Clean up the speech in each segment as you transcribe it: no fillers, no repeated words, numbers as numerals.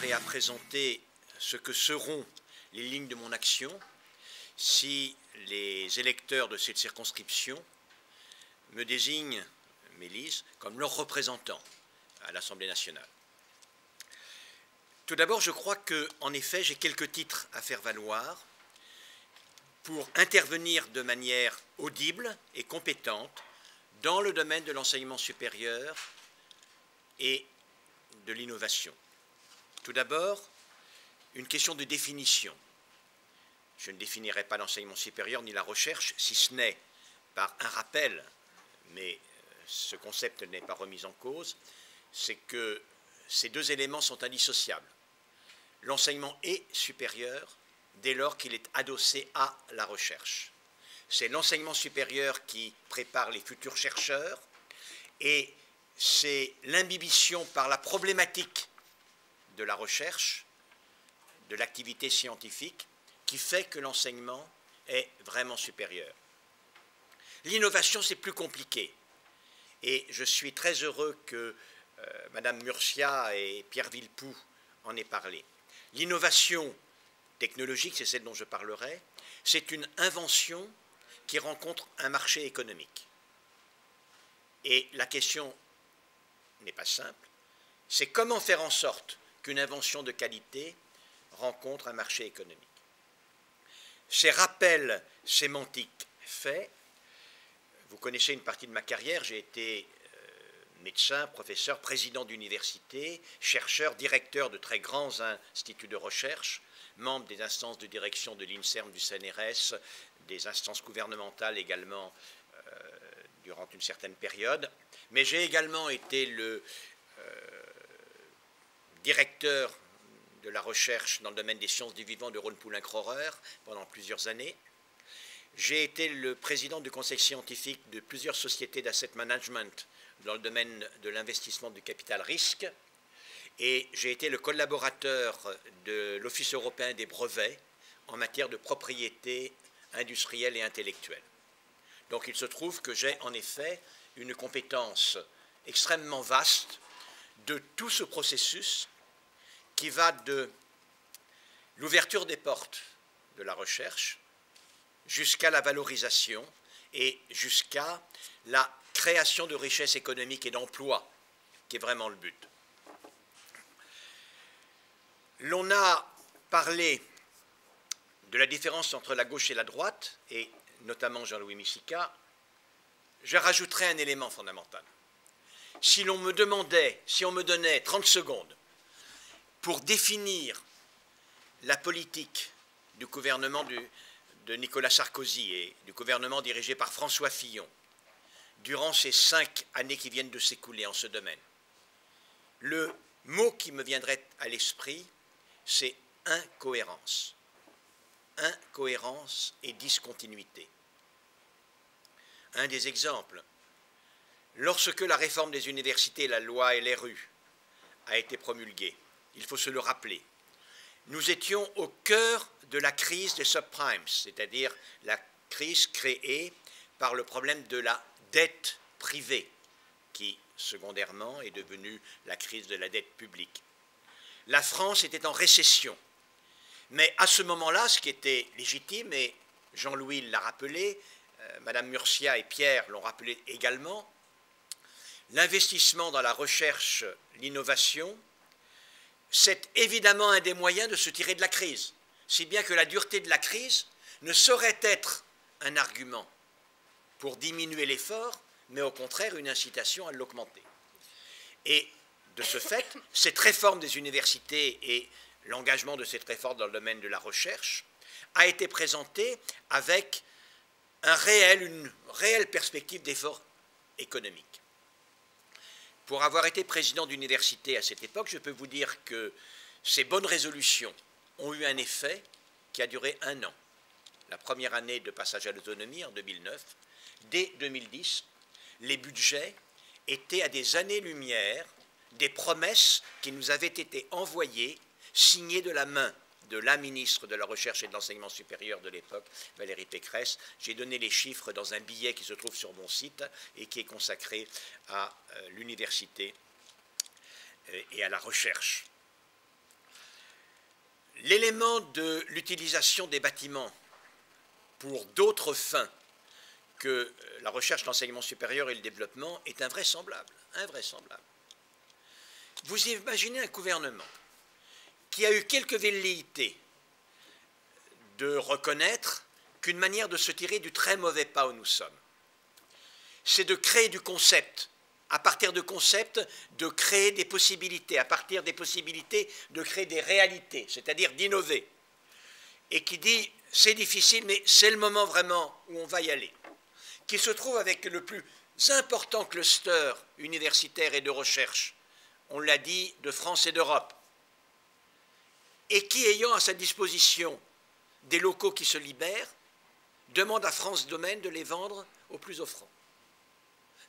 et à présenter ce que seront les lignes de mon action si les électeurs de cette circonscription me désignent, m'élisent, comme leur représentant à l'Assemblée nationale. Tout d'abord, je crois qu'en effet, j'ai quelques titres à faire valoir pour intervenir de manière audible et compétente dans le domaine de l'enseignement supérieur et de l'innovation. Tout d'abord, une question de définition. Je ne définirai pas l'enseignement supérieur ni la recherche, si ce n'est par un rappel, mais ce concept n'est pas remis en cause, c'est que ces deux éléments sont indissociables. L'enseignement est supérieur dès lors qu'il est adossé à la recherche. C'est l'enseignement supérieur qui prépare les futurs chercheurs et c'est l'imbibition par la problématique de la recherche, de l'activité scientifique, qui fait que l'enseignement est vraiment supérieur. L'innovation, c'est plus compliqué. Et je suis très heureux que Mme Murcia et Pierre Villepoux en aient parlé. L'innovation technologique, c'est celle dont je parlerai, c'est une invention qui rencontre un marché économique. Et la question n'est pas simple, c'est comment faire en sorte qu'une invention de qualité rencontre un marché économique. Ces rappels sémantiques faits, vous connaissez une partie de ma carrière, j'ai été médecin, professeur, président d'université, chercheur, directeur de très grands instituts de recherche, membre des instances de direction de l'INSERM, du CNRS, des instances gouvernementales également durant une certaine période. Mais j'ai également été le directeur de la recherche dans le domaine des sciences du vivant de Rhône-Poulenc-Rohrer pendant plusieurs années. J'ai été le président du conseil scientifique de plusieurs sociétés d'asset management dans le domaine de l'investissement du capital risque. Et j'ai été le collaborateur de l'Office européen des brevets en matière de propriété industrielle et intellectuelle. Donc il se trouve que j'ai en effet une compétence extrêmement vaste de tout ce processus qui va de l'ouverture des portes de la recherche jusqu'à la valorisation et jusqu'à la création de richesses économiques et d'emplois, qui est vraiment le but. L'on a parlé de la différence entre la gauche et la droite, et notamment Jean-Louis Mujica. Je rajouterai un élément fondamental. Si on me donnait 30 secondes pour définir la politique du gouvernement de Nicolas Sarkozy et du gouvernement dirigé par François Fillon durant ces 5 années qui viennent de s'écouler en ce domaine, le mot qui me viendrait à l'esprit, c'est incohérence. Incohérence et discontinuité. Un des exemples, lorsque la réforme des universités, la loi LRU, a été promulguée, il faut se le rappeler, nous étions au cœur de la crise des subprimes, c'est-à-dire la crise créée par le problème de la dette privée, qui, secondairement, est devenue la crise de la dette publique. La France était en récession. Mais à ce moment-là, ce qui était légitime, et Jean-Louis l'a rappelé, Mme Murcia et Pierre l'ont rappelé également, l'investissement dans la recherche, l'innovation, c'est évidemment un des moyens de se tirer de la crise, si bien que la dureté de la crise ne saurait être un argument pour diminuer l'effort, mais au contraire une incitation à l'augmenter. Et de ce fait, cette réforme des universités et l'engagement de cette réforme dans le domaine de la recherche a été présenté avec une réelle perspective d'effort économique. Pour avoir été président d'université à cette époque, je peux vous dire que ces bonnes résolutions ont eu un effet qui a duré 1 an. La première année de passage à l'autonomie, en 2009, dès 2010, les budgets étaient à des années-lumière des promesses qui nous avaient été envoyées, signées de la main de la ministre de la Recherche et de l'Enseignement supérieur de l'époque, Valérie Pécresse. J'ai donné les chiffres dans un billet qui se trouve sur mon site et qui est consacré à l'université et à la recherche. L'élément de l'utilisation des bâtiments pour d'autres fins que la recherche, l'enseignement supérieur et le développement est invraisemblable. Invraisemblable. Vous imaginez un gouvernement qui a eu quelque velléité de reconnaître qu'une manière de se tirer du très mauvais pas où nous sommes, c'est de créer du concept, à partir de concepts, de créer des possibilités, à partir des possibilités, de créer des réalités, c'est-à-dire d'innover, et qui dit c'est difficile, mais c'est le moment vraiment où on va y aller, qui se trouve avec le plus important cluster universitaire et de recherche, on l'a dit, de France et d'Europe, et qui, ayant à sa disposition des locaux qui se libèrent, demande à France Domaine de les vendre au plus offrant.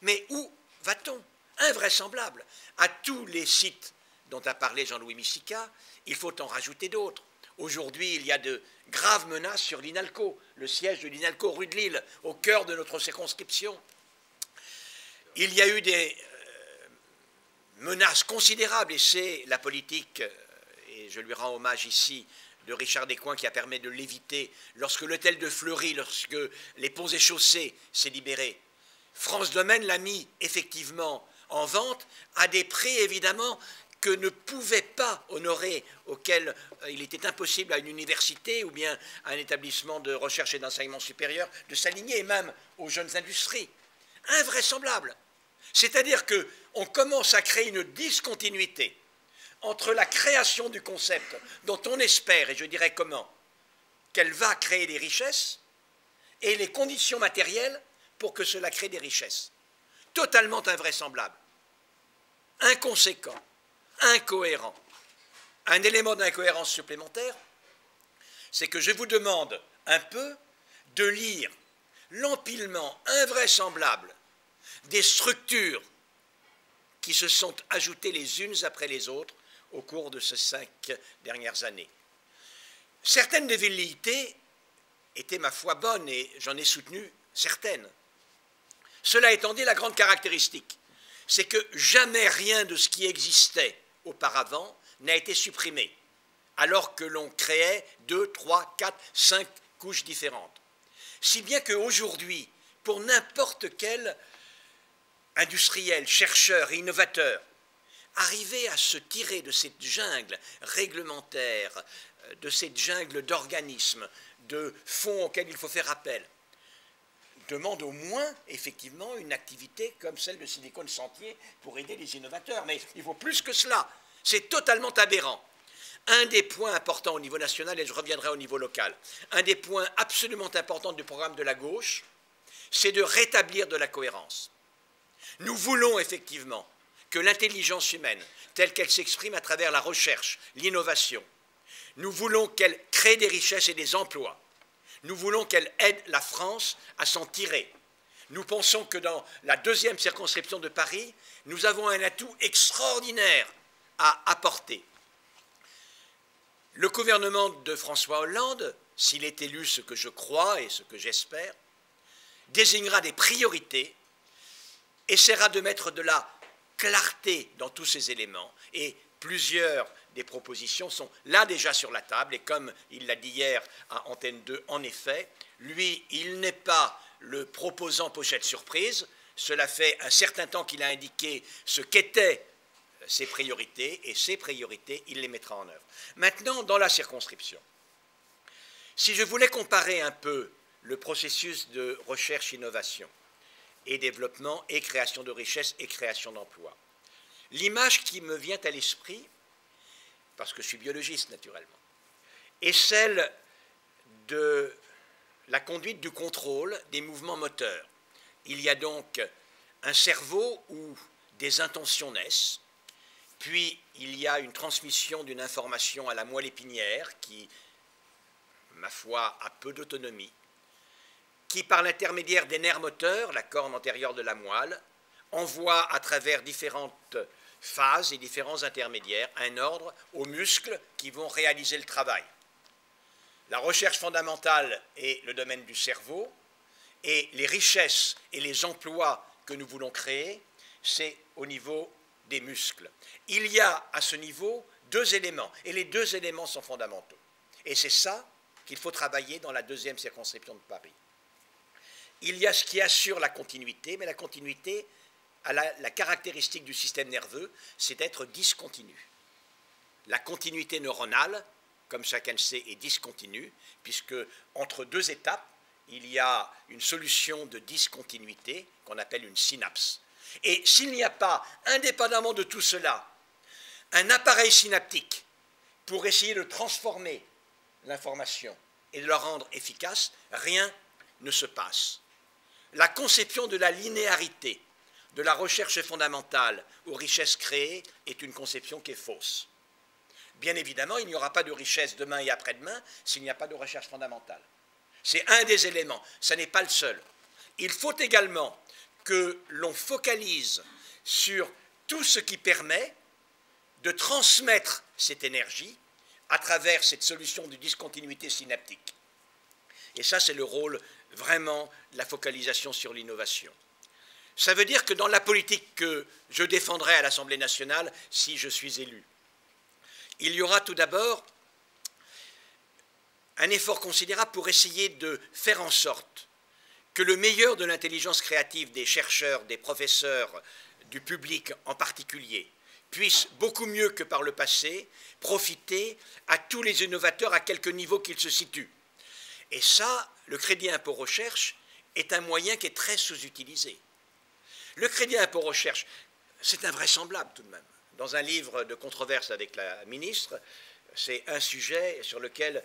Mais où va-t-on? Invraisemblable. À tous les sites dont a parlé Jean-Louis Missica, il faut en rajouter d'autres. Aujourd'hui, il y a de graves menaces sur l'INALCO, le siège de l'INALCO rue de Lille, au cœur de notre circonscription. Il y a eu des menaces considérables, et c'est la politique, et je lui rends hommage ici, de Richard Descoings qui a permis de l'éviter lorsque l'hôtel de Fleury, lorsque les ponts et chaussées s'est libéré. France Domaine l'a mis effectivement en vente à des prix évidemment que ne pouvait pas honorer, auxquels il était impossible à une université ou bien à un établissement de recherche et d'enseignement supérieur de s'aligner, et même aux jeunes industries. Invraisemblable. C'est-à-dire qu'on commence à créer une discontinuité entre la création du concept, dont on espère, et je dirais comment, qu'elle va créer des richesses, et les conditions matérielles pour que cela crée des richesses. Totalement invraisemblable, inconséquent, incohérent. Un élément d'incohérence supplémentaire, c'est que je vous demande un peu de lire l'empilement invraisemblable des structures qui se sont ajoutées les unes après les autres au cours de ces 5 dernières années. Certaines des velléités étaient, ma foi, bonnes, et j'en ai soutenu certaines. Cela étant dit, la grande caractéristique, c'est que jamais rien de ce qui existait auparavant n'a été supprimé, alors que l'on créait 2, 3, 4, 5 couches différentes. Si bien qu'aujourd'hui, pour n'importe quel industriel, chercheur et innovateur, arriver à se tirer de cette jungle réglementaire, de cette jungle d'organismes, de fonds auxquels il faut faire appel, demande au moins, effectivement, une activité comme celle de Silicon Sentier pour aider les innovateurs. Mais il faut plus que cela. C'est totalement aberrant. Un des points importants au niveau national, et je reviendrai au niveau local, un des points absolument importants du programme de la gauche, c'est de rétablir de la cohérence. Nous voulons effectivement que l'intelligence humaine, telle qu'elle s'exprime à travers la recherche, l'innovation, nous voulons qu'elle crée des richesses et des emplois. Nous voulons qu'elle aide la France à s'en tirer. Nous pensons que dans la 2e circonscription de Paris, nous avons un atout extraordinaire à apporter. Le gouvernement de François Hollande, s'il est élu, ce que je crois et ce que j'espère, désignera des priorités, essaiera de mettre de la clarté dans tous ces éléments, et plusieurs des propositions sont là déjà sur la table, et comme il l'a dit hier à Antenne 2, en effet, lui, il n'est pas le proposant pochette surprise, cela fait un certain temps qu'il a indiqué ce qu'étaient ses priorités, et ces priorités, il les mettra en œuvre. Maintenant, dans la circonscription, si je voulais comparer un peu le processus de recherche-innovation et développement et création de richesses et création d'emplois, l'image qui me vient à l'esprit, parce que je suis biologiste naturellement, est celle de la conduite du contrôle des mouvements moteurs. Il y a donc un cerveau où des intentions naissent, puis il y a une transmission d'une information à la moelle épinière qui, ma foi, a peu d'autonomie, qui, par l'intermédiaire des nerfs moteurs, la corne antérieure de la moelle, envoie à travers différentes phases et différents intermédiaires un ordre aux muscles qui vont réaliser le travail. La recherche fondamentale est le domaine du cerveau, et les richesses et les emplois que nous voulons créer, c'est au niveau des muscles. Il y a à ce niveau 2 éléments, et les 2 éléments sont fondamentaux. Et c'est ça qu'il faut travailler dans la deuxième circonscription de Paris. Il y a ce qui assure la continuité, mais la continuité a la caractéristique du système nerveux, c'est d'être discontinu. La continuité neuronale, comme chacun le sait, est discontinue, puisque entre deux étapes, il y a une solution de discontinuité qu'on appelle une synapse. Et s'il n'y a pas, indépendamment de tout cela, un appareil synaptique pour essayer de transformer l'information et de la rendre efficace, rien ne se passe. La conception de la linéarité de la recherche fondamentale aux richesses créées est une conception qui est fausse. Bien évidemment, il n'y aura pas de richesse demain et après-demain s'il n'y a pas de recherche fondamentale. C'est un des éléments, ce n'est pas le seul. Il faut également que l'on focalise sur tout ce qui permet de transmettre cette énergie à travers cette solution de discontinuité synaptique. Et ça, c'est le rôle vraiment de la focalisation sur l'innovation. Ça veut dire que dans la politique que je défendrai à l'Assemblée nationale, si je suis élu, il y aura tout d'abord un effort considérable pour essayer de faire en sorte que le meilleur de l'intelligence créative des chercheurs, des professeurs, du public en particulier, puisse beaucoup mieux que par le passé profiter à tous les innovateurs à quelque niveau qu'ils se situent. Et ça, le crédit impôt recherche est un moyen qui est très sous-utilisé. Le crédit impôt recherche, c'est invraisemblable tout de même. Dans un livre de controverse avec la ministre, c'est un sujet sur lequel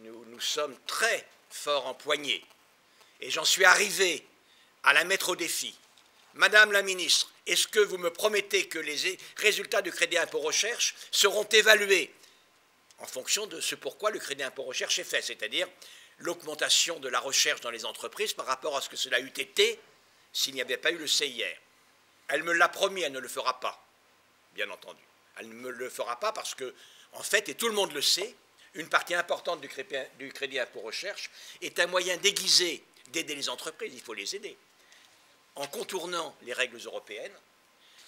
nous sommes très fort empoignés. Et j'en suis arrivé à la mettre au défi. Madame la ministre, est-ce que vous me promettez que les résultats du crédit impôt recherche seront évalués en fonction de ce pourquoi le crédit impôt recherche est fait, c'est-à-dire l'augmentation de la recherche dans les entreprises par rapport à ce que cela eût été s'il n'y avait pas eu le CIR. Elle me l'a promis, elle ne le fera pas, bien entendu. Elle ne me le fera pas parce que, en fait, et tout le monde le sait, une partie importante du crédit impôt recherche est un moyen déguisé d'aider les entreprises, il faut les aider, en contournant les règles européennes,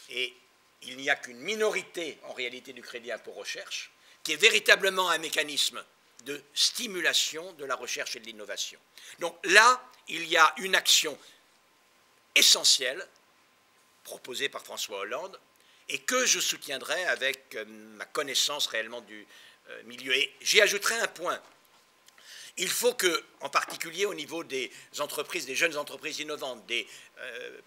et il n'y a qu'une minorité en réalité du crédit impôt recherche qui est véritablement un mécanisme de stimulation de la recherche et de l'innovation. Donc là, il y a une action essentielle proposée par François Hollande et que je soutiendrai avec ma connaissance réellement du milieu. Et j'y ajouterai un point. Il faut que, en particulier au niveau des entreprises, des jeunes entreprises innovantes, des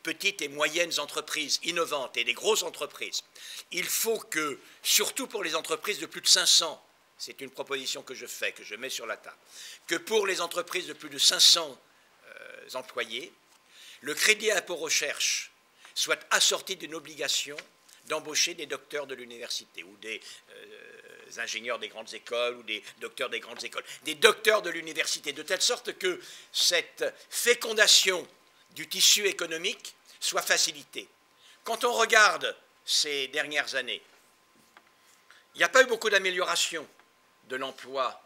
petites et moyennes entreprises innovantes et des grosses entreprises, il faut que, surtout pour les entreprises de plus de 500, c'est une proposition que je fais, que je mets sur la table, que pour les entreprises de plus de 500 employés, le crédit impôt recherche soit assorti d'une obligation d'embaucher des docteurs de l'université ou des ingénieurs des grandes écoles ou des docteurs des grandes écoles, des docteurs de l'université, de telle sorte que cette fécondation du tissu économique soit facilitée. Quand on regarde ces dernières années, il n'y a pas eu beaucoup d'amélioration de l'emploi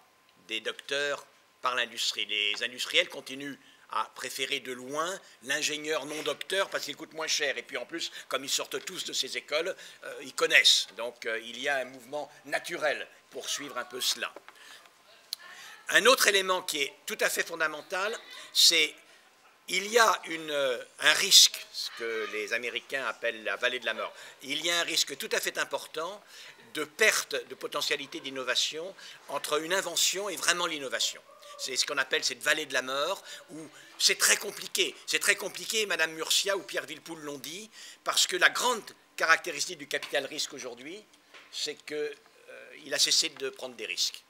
des docteurs par l'industrie. Les industriels continuent à préférer de loin l'ingénieur non-docteur parce qu'il coûte moins cher. Et puis en plus, comme ils sortent tous de ces écoles, ils connaissent. Donc il y a un mouvement naturel pour suivre un peu cela. Un autre élément qui est tout à fait fondamental, c'est il y a un risque, ce que les Américains appellent la vallée de la mort. Il y a un risque tout à fait important de perte de potentialité d'innovation entre une invention et vraiment l'innovation. C'est ce qu'on appelle cette vallée de la mort, où c'est très compliqué. C'est très compliqué, Madame Murcia ou Pierre Villepoul l'ont dit, parce que la grande caractéristique du capital risque aujourd'hui, c'est qu'il a cessé de prendre des risques.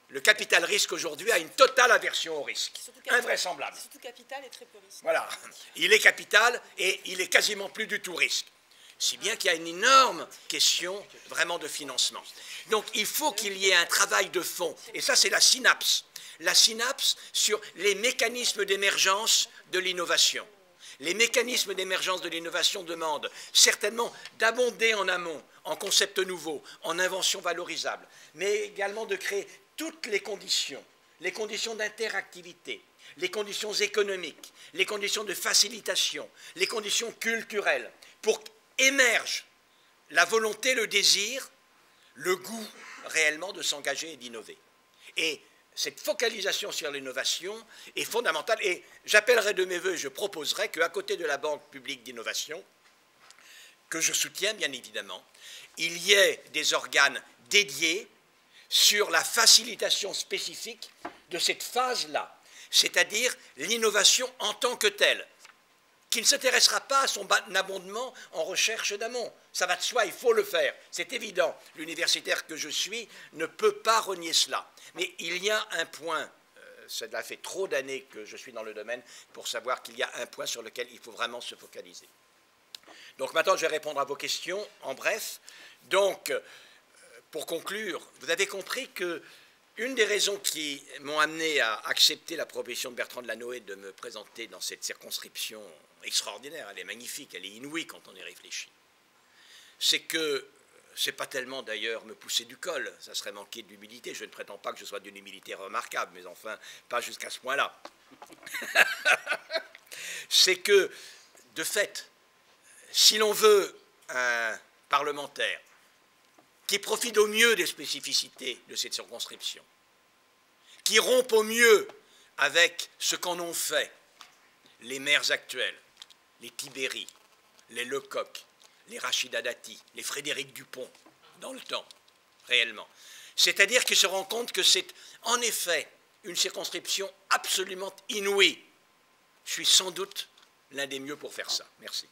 Le capital risque aujourd'hui a une totale aversion au risque, invraisemblable. Surtout capital est très peu risque. Voilà, il est capital et il est quasiment plus du tout risque. Si bien qu'il y a une énorme question vraiment de financement. Donc il faut qu'il y ait un travail de fond, et ça c'est la synapse sur les mécanismes d'émergence de l'innovation. Les mécanismes d'émergence de l'innovation demandent certainement d'abonder en amont, en concepts nouveaux, en inventions valorisables, mais également de créer toutes les conditions d'interactivité, les conditions économiques, les conditions de facilitation, les conditions culturelles, pour qu'émerge la volonté, le désir, le goût réellement de s'engager et d'innover. Et cette focalisation sur l'innovation est fondamentale. Et j'appellerai de mes voeux, je proposerai qu'à côté de la Banque publique d'innovation, que je soutiens bien évidemment, il y ait des organes dédiés sur la facilitation spécifique de cette phase-là, c'est-à-dire l'innovation en tant que telle, qui ne s'intéressera pas à son abondement en recherche d'amont. Ça va de soi, il faut le faire, c'est évident. L'universitaire que je suis ne peut pas renier cela. Mais il y a un point, cela fait trop d'années que je suis dans le domaine pour savoir qu'il y a un point sur lequel il faut vraiment se focaliser. Donc maintenant, je vais répondre à vos questions en bref. Donc, pour conclure, vous avez compris que une des raisons qui m'ont amené à accepter la proposition de Bertrand Delanoë de me présenter dans cette circonscription extraordinaire, elle est magnifique, elle est inouïe quand on y réfléchit, c'est que, c'est pas tellement d'ailleurs me pousser du col, ça serait manquer d'humilité, je ne prétends pas que je sois d'une humilité remarquable, mais enfin, pas jusqu'à ce point-là. C'est que, de fait, si l'on veut un parlementaire qui profite au mieux des spécificités de cette circonscription, qui rompe au mieux avec ce qu'en ont fait les maires actuels, les Tibéri, les Lecoq, les Rachida Dati, les Frédéric Dupont, dans le temps, réellement. C'est-à-dire qu'ils se rendent compte que c'est en effet une circonscription absolument inouïe. Je suis sans doute l'un des mieux pour faire ça. Merci.